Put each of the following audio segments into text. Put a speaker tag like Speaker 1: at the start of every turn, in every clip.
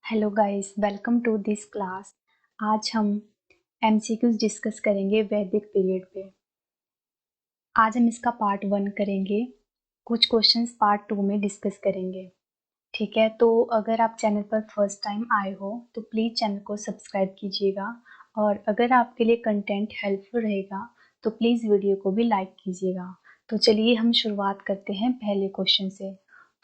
Speaker 1: Hello guys, welcome to this class. आज हम MCQs discuss करेंगे वैदिक पीरियड पे। आज हम इसका पार्ट 1 करेंगे, कुछ क्वेश्चंस पार्ट 2 में डिस्कस करेंगे। ठीक है, तो अगर आप चैनल पर फर्स्ट टाइम आए हो तो प्लीज़ चैनल को सब्सक्राइब कीजिएगा, और अगर आपके लिए कंटेंट हेल्पफुल रहेगा तो प्लीज़ वीडियो को भी लाइक कीजिएगा। तो चलिए हम शुरुआत करते हैं पहले क्वेश्चन से।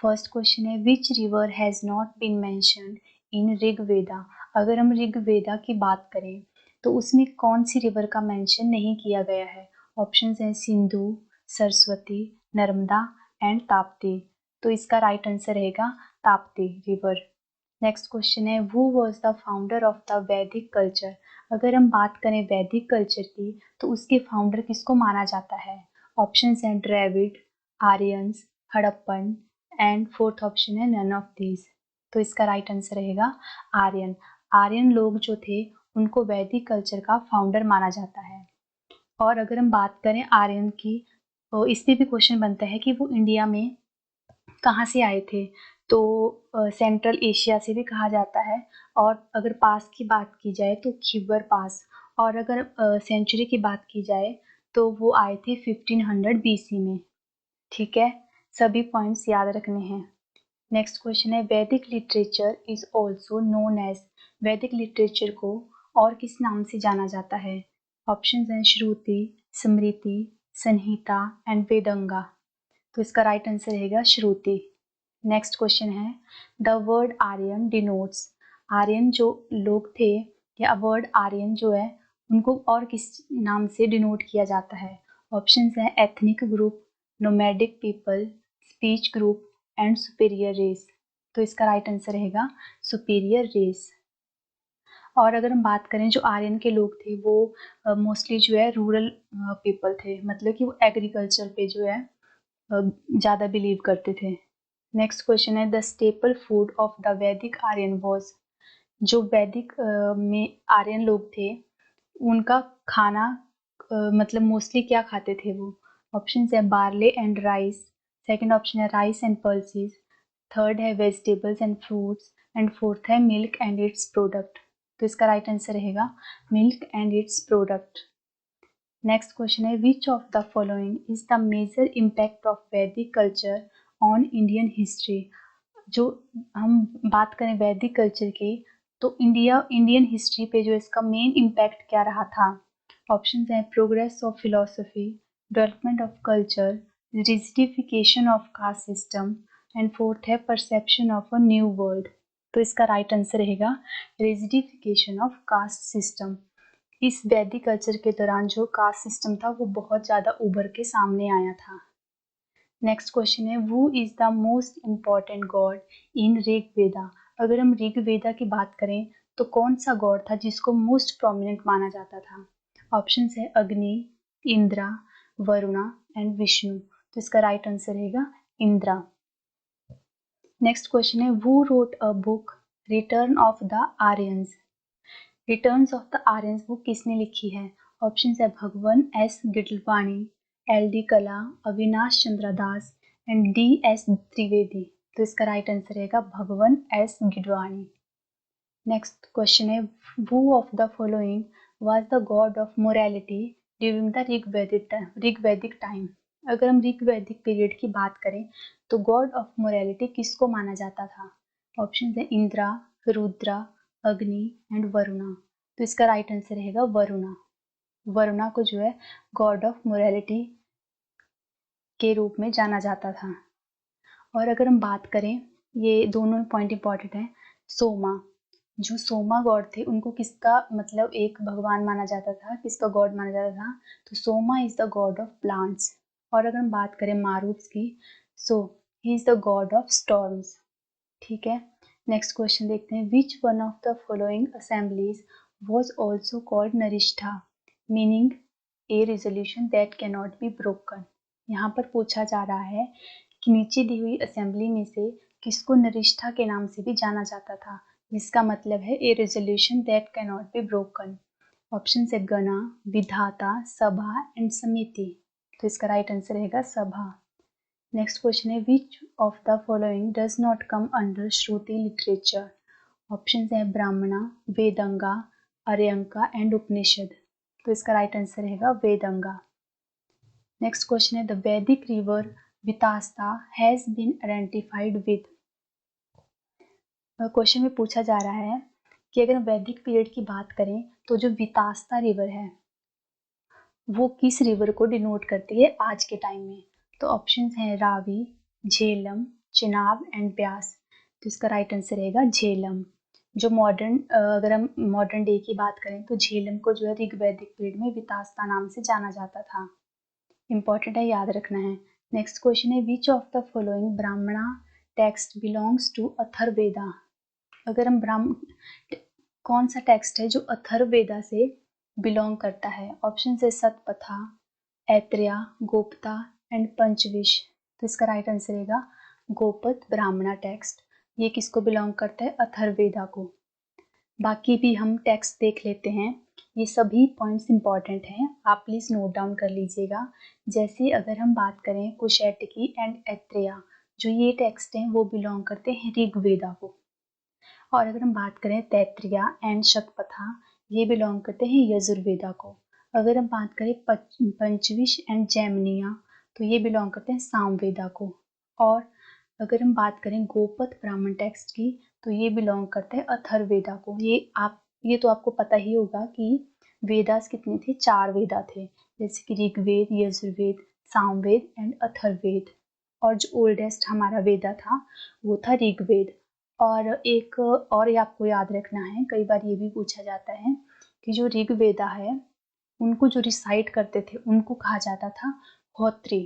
Speaker 1: फर्स्ट क्वेश्चन है, which river has not been mentioned in Rigveda. अगर हम ऋग्वेदा की बात करें तो उसमें कौन सी रिवर का मेंशन नहीं किया गया है। ऑप्शंस हैं सिंधु, सरस्वती, नर्मदा एंड ताप्ती। तो इसका राइट आंसर रहेगा ताप्ती रिवर। नेक्स्ट क्वेश्चन है, who was the founder of the वैदिक कल्चर। अगर हम बात करें वैदिक कल्चर की तो उसके फाउंडर किसको माना जाता है। ऑप्शंस हैं Dravid, Aryans, Harappan and fourth option है नन ऑफ दीज। तो इसका राइट आंसर रहेगा आर्यन। आर्यन लोग जो थे उनको वैदिक कल्चर का फाउंडर माना जाता है। और अगर हम बात करें आर्यन की तो इस पे भी क्वेश्चन बनता है कि वो इंडिया में कहाँ से आए थे। तो सेंट्रल एशिया से भी कहा जाता है। और अगर पास की बात की जाए तो खिब्बर पास। और अगर सेंचुरी की बात की जाए तो वो आए थे 1500 बीसी में। ठीक है, सभी पॉइंट्स याद रखने हैं। नेक्स्ट क्वेश्चन है, Vedic literature is also known as. Vedic literature को और किस नाम से जाना जाता है। ऑप्शंस हैं श्रुति, स्मृति, संहिता एंड वेदंगा। तो इसका राइट आंसर रहेगा श्रुति। नेक्स्ट क्वेश्चन है, the word Aryan denotes. Aryan जो लोग थे या वर्ड आर्यन जो है उनको और किस नाम से डिनोट किया जाता है। ऑप्शंस हैं ethnic group, nomadic people, speech group and superior race. तो इसका राइट आंसर रहेगा सुपीरियर रेस। और अगर हम बात करें जो आर्यन के लोग थे वो मोस्टली जो है रूरल पीपल थे, मतलब कि वो एग्रीकल्चर पे जो है ज़्यादा बिलीव करते थे। नेक्स्ट क्वेश्चन है, the staple food of the वैदिक आर्यन वॉज। जो वैदिक में आर्यन लोग थे उनका खाना मतलब मोस्टली क्या खाते थे वो। ऑप्शन है barley and rice, second option है राइस एंड पल्सेस, थर्ड है vegetables and fruits and fourth है मिल्क एंड इट्स प्रोडक्ट। तो इसका राइट आंसर रहेगा milk and its product. Next question है, which of the following is the major impact of Vedic culture on Indian history. जो हम बात करें वैदिक कल्चर की तो इंडियन हिस्ट्री पे जो इसका मेन इम्पैक्ट क्या रहा था। ऑप्शंस हैं progress of philosophy, development of culture, rigidification of caste system and fourth है perception of a new world. तो इसका राइट आंसर रहेगा रिजिडिफिकेशन ऑफ कास्ट सिस्टम। इस वैदिक कल्चर के दौरान जो कास्ट सिस्टम था वो बहुत ज़्यादा उभर के सामने आया था। नेक्स्ट क्वेश्चन है, who is the most important god in Rigveda. अगर हम ऋग्वेदा की बात करें तो कौन सा गॉड था जिसको मोस्ट प्रोमिनेंट माना जाता था। ऑप्शंस है अग्नि, इंद्रा, वरुणा एंड विष्णु। तो इसका राइट आंसर रहेगा इंद्रा। नेक्स्ट क्वेश्चन है, who wrote a book return of the Aryans. Returns of the Aryans book किसने लिखी है। ऑप्शंस है भगवान S गिडलवाणी, L D Kala, Avinash Chandra Das and D S Trivedi. तो इसका राइट आंसर रहेगा Bhagwan S Gidwani. Next question है, who of the following was the god of morality during the Rigvedic time. अगर हम ऋग्वैदिक पीरियड की बात करें तो गॉड ऑफ मोरालिटी किसको माना जाता था। ऑप्शन है इंद्रा, रुद्रा, अग्नि एंड वरुणा। तो इसका राइट आंसर रहेगा वरुणा। वरुणा को जो है गॉड ऑफ मोरालिटी के रूप में जाना जाता था। और अगर हम बात करें, ये दोनों पॉइंट इंपॉर्टेंट हैं। सोमा, जो सोमा गॉड थे उनको किसका मतलब एक भगवान माना जाता था, किसका गॉड माना जाता था। तो Soma is the god of plants. और अगर हम बात करें मारूफ की, so he is the god of storms. ठीक है, नेक्स्ट क्वेश्चन देखते हैं, which one of the following assemblies was also called Narishtha meaning a resolution that can not be broken. यहाँ पर पूछा जा रहा है कि नीचे दी हुई असेंबली में से किसको नरिष्ठा के नाम से भी जाना जाता था, जिसका मतलब है ए resolution that can not be broken. Option है गणा, विधाता, सभा एंड समिति। तो इसका राइट आंसर रहेगा सभा। नेक्स्ट क्वेश्चन है, which of the following does not come under Shruti literature. Option है ब्राह्मणा, वेदंगा, आर्यंका एंड उपनिषद। तो इसका राइट आंसर रहेगा वेदंगा। नेक्स्ट क्वेश्चन है the Vedic river Vitasta has been identified with. Question में पूछा जा रहा है कि अगर हम वैदिक पीरियड की बात करें तो जो वितास्ता रिवर है वो किस रिवर को डिनोट करती है आज के टाइम में। तो ऑप्शंस हैं रावी, झेलम, चिनाब एंड ब्यास। तो इसका राइट आंसर रहेगा झेलम। जो मॉडर्न अगर हम मॉडर्न डे की बात करें तो झेलम को जो है ऋग्वैदिक पीरियड में वितास्ता नाम से जाना जाता था। इंपॉर्टेंट है, याद रखना है। नेक्स्ट क्वेश्चन है विच ऑफ द फॉलोइंग ब्राह्मणा टेक्स्ट बिलोंग्स टू अथर्ववेदा। अगर हम कौन सा टेक्स्ट है जो अथर्ववेदा से बिलोंग करता है। ऑप्शन है सतपथा, ऐत्रेया, गोपता एंड पंचविश। तो इसका राइट आंसर रहेगा गोपत ब्राह्मणा टेक्स्ट। ये किसको बिलोंग करता है, अथर्ववेदा को। बाकी भी हम टेक्स्ट देख लेते हैं। ये सभी पॉइंट्स इंपॉर्टेंट हैं, आप प्लीज नोट डाउन कर लीजिएगा। जैसे अगर हम बात करें कुशैटिकी एंड ऐत्रेया, जो ये टेक्स्ट हैं वो बिलोंग करते हैं ऋग्वेदा को। और अगर हम बात करें तैत्रिया एंड शतपथा, ये बिलोंग करते हैं यजुर्वेदा को। अगर हम बात करें पंचविश एंड जैमिनिया, तो ये बिलोंग करते हैं सामवेदा को। और अगर हम बात करें गोपत ब्राह्मण टेक्स्ट की, तो ये बिलोंग करते हैं अथर्ववेदा को। ये तो आपको पता ही होगा कि वेदास कितने थे, 4 वेदा थे, जैसे कि ऋग्वेद, यजुर्वेद, सामवेद एंड अथर्ववेद। और जो ओल्डेस्ट हमारा वेदा था वो था ऋग्वेद। और एक और ये आपको याद रखना है, कई बार ये भी पूछा जाता है कि जो ऋग्वेदा है उनको जो रिसाइट करते थे उनको कहा जाता था होत्री।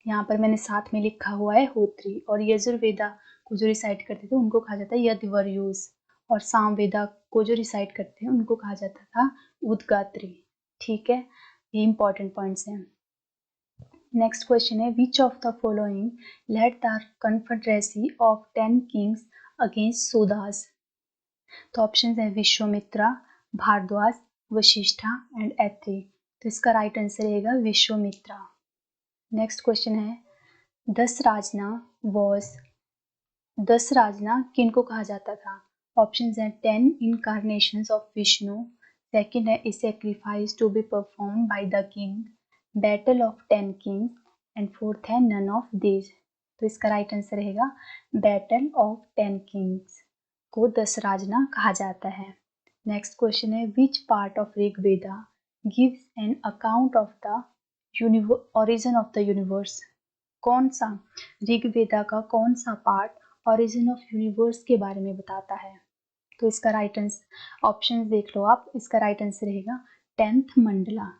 Speaker 1: यहाँ पर मैंने साथ में लिखा हुआ है होत्री। और यजुर्वेदा को जो रिसाइट करते थे उनको कहा जाता है यदवर्युस। और सामवेदा को जो रिसाइट करते हैं उनको कहा जाता था उदगात्री। ठीक है, ये इंपॉर्टेंट पॉइंट्स हैं। नेक्स्ट क्वेश्चन है which of the following led the confederacy of 10 kings against Sudas. तो ऑप्शन है विश्वामित्रा, भारद्वाज, वशिष्ठा एंड ऐत्री। तो इसका राइट आंसर रहेगा विश्वामित्रा। नेक्स्ट क्वेश्चन है दसराजना किनको कहा जाता था। ऑप्शन है 10 इनकारनेशंस ऑफ विष्णु, सेकंड है a sacrifice to be perform by the king, battle of 10 kings and fourth है नन ऑफ दीज। तो इसका राइट आंसर रहेगा बैटल ऑफ 10 किंग्स को दसराजना कहा जाता है। नेक्स्ट क्वेश्चन है which part of Rigveda gives an account of the origin of the universe. कौन सा ऋग्वेदा का कौन सा पार्ट ओरिजिन ऑफ यूनिवर्स के बारे में बताता है। तो इसका राइट आंसर ऑप्शन देख लो आप, इसका राइट आंसर रहेगा 10th मंडला।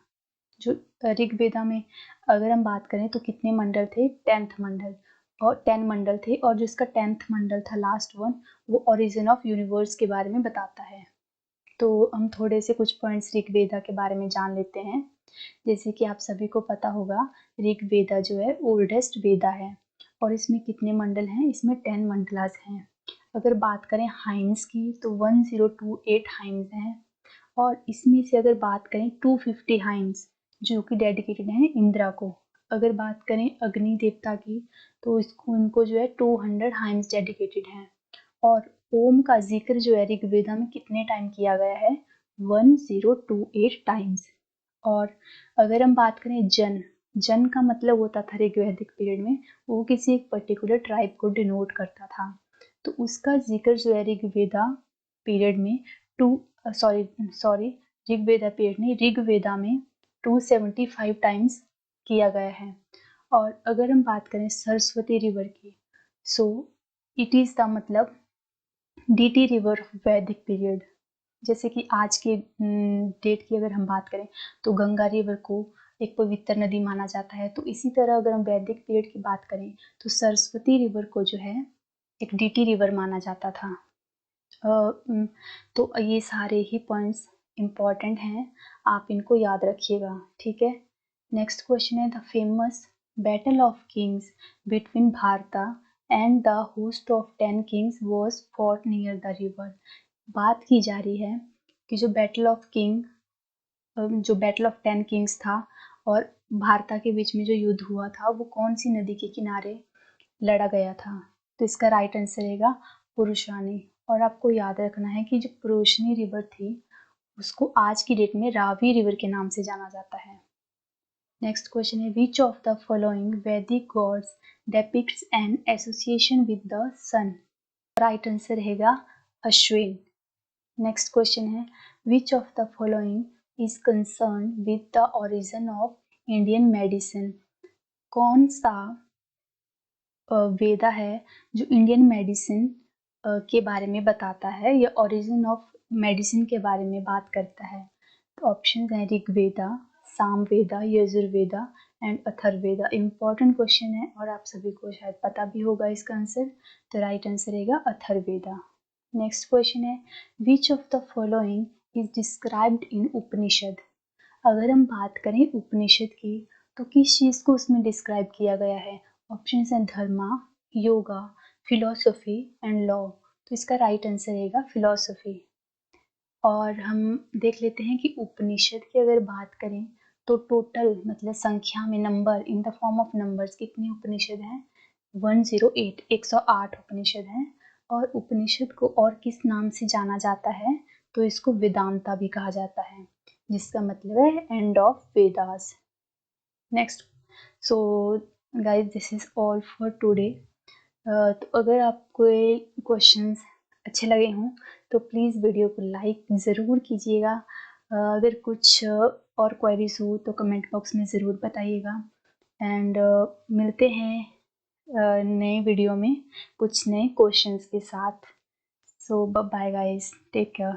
Speaker 1: जो ऋग्वेदा में अगर हम बात करें तो कितने मंडल थे, 10th मंडल, और 10 मंडल थे। और जो इसका 10th मंडल था लास्ट वन, वो ओरिजिन ऑफ यूनिवर्स के बारे में बताता है। तो हम थोड़े से कुछ पॉइंट्स ऋग्वेदा के बारे में जान लेते हैं। जैसे कि आप सभी को पता होगा ऋग्वेदा जो है ओल्डेस्ट वेदा है और इसमें कितने मंडल हैं, इसमें 10 मंडलास हैं। अगर बात करें हाइम्स की तो 1028 हाइम्स हैं। और इसमें से अगर बात करें 250 हाइम्स जो कि डेडिकेटेड हैं इंद्रा को। अगर बात करें अग्नि देवता की तो उनको जो है 200 हाइम्स डेडिकेटेड हैं। और ओम का जिक्र जो है ऋग्वेदा में कितने टाइम किया गया है, 1028 टाइम्स। और अगर हम बात करें जन का मतलब होता था ऋग्वैदिक पीरियड में वो किसी एक पर्टिकुलर ट्राइब को डिनोट करता था। तो उसका जिक्र जो है ऋग्वेदा पीरियड में ऋग्वेदा में 275 टाइम्स किया गया है। और अगर हम बात करें सरस्वती रिवर की, सो इट इज द मतलब डीटी रिवर ऑफ वैदिक पीरियड। जैसे कि आज के डेट की अगर हम बात करें तो गंगा रिवर को एक पवित्र नदी माना जाता है। तो इसी तरह अगर हम वैदिक पीरियड की बात करें तो सरस्वती रिवर को जो है एक डीटी रिवर माना जाता था। तो ये सारे ही पॉइंट्स इम्पॉर्टेंट हैं, आप इनको याद रखिएगा। ठीक है, नेक्स्ट क्वेश्चन है the famous battle of kings between Bharata and the host of 10 kings was fought near the river. बात की जा रही है कि जो बैटल ऑफ 10 किंग्स था और भारता के बीच में जो युद्ध हुआ था वो कौन सी नदी के किनारे लड़ा गया था। तो इसका राइट आंसर रहेगा पुरुषानी। और आपको याद रखना है कि जो पुरुषनी रिवर थी उसको आज की डेट में रावी रिवर के नाम से जाना जाता है। नेक्स्ट क्वेश्चन है which of the following Vedic gods depicts an association with the sun. Right answer रहेगा अश्विन। नेक्स्ट क्वेश्चन है which of the following is concern with the origin of Indian medicine. कौन सा वेदा है जो इंडियन मेडिसिन के बारे में बताता है या ओरिजिन ऑफ मेडिसिन के बारे में बात करता है। तो ऑप्शन हैं Rigveda, Samaveda, Yajurveda and Atharvaveda. Important question है और आप सभी को शायद पता भी होगा इसका आंसर। तो राइट आंसर रहेगा अथर्ववेदा। नेक्स्ट क्वेश्चन है which of the following is described in Upanishad. अगर हम बात करें उपनिषद की तो किस चीज़ को उसमें डिस्क्राइब किया गया है। ऑप्शन हैं धर्मा, योगा, फिलोसफी एंड लॉ। तो इसका राइट आंसर रहेगा फिलोसफी। और हम देख लेते हैं कि उपनिषद की अगर बात करें तो टोटल मतलब संख्या में number in the form of numbers कितने उपनिषद हैं 108 108 उपनिषद हैं। और उपनिषद को और किस नाम से जाना जाता है तो इसको वेदांता भी कहा जाता है जिसका मतलब है end of Vedas. Next so guys this is all for today. तो अगर आपको ये क्वेश्चंस अच्छे लगे हों तो प्लीज़ वीडियो को लाइक ज़रूर कीजिएगा। अगर कुछ और क्वेरीज हो तो कमेंट बॉक्स में ज़रूर बताइएगा। एंड मिलते हैं नए वीडियो में कुछ नए क्वेश्चंस के साथ। सो बाय गाइस, टेक केयर।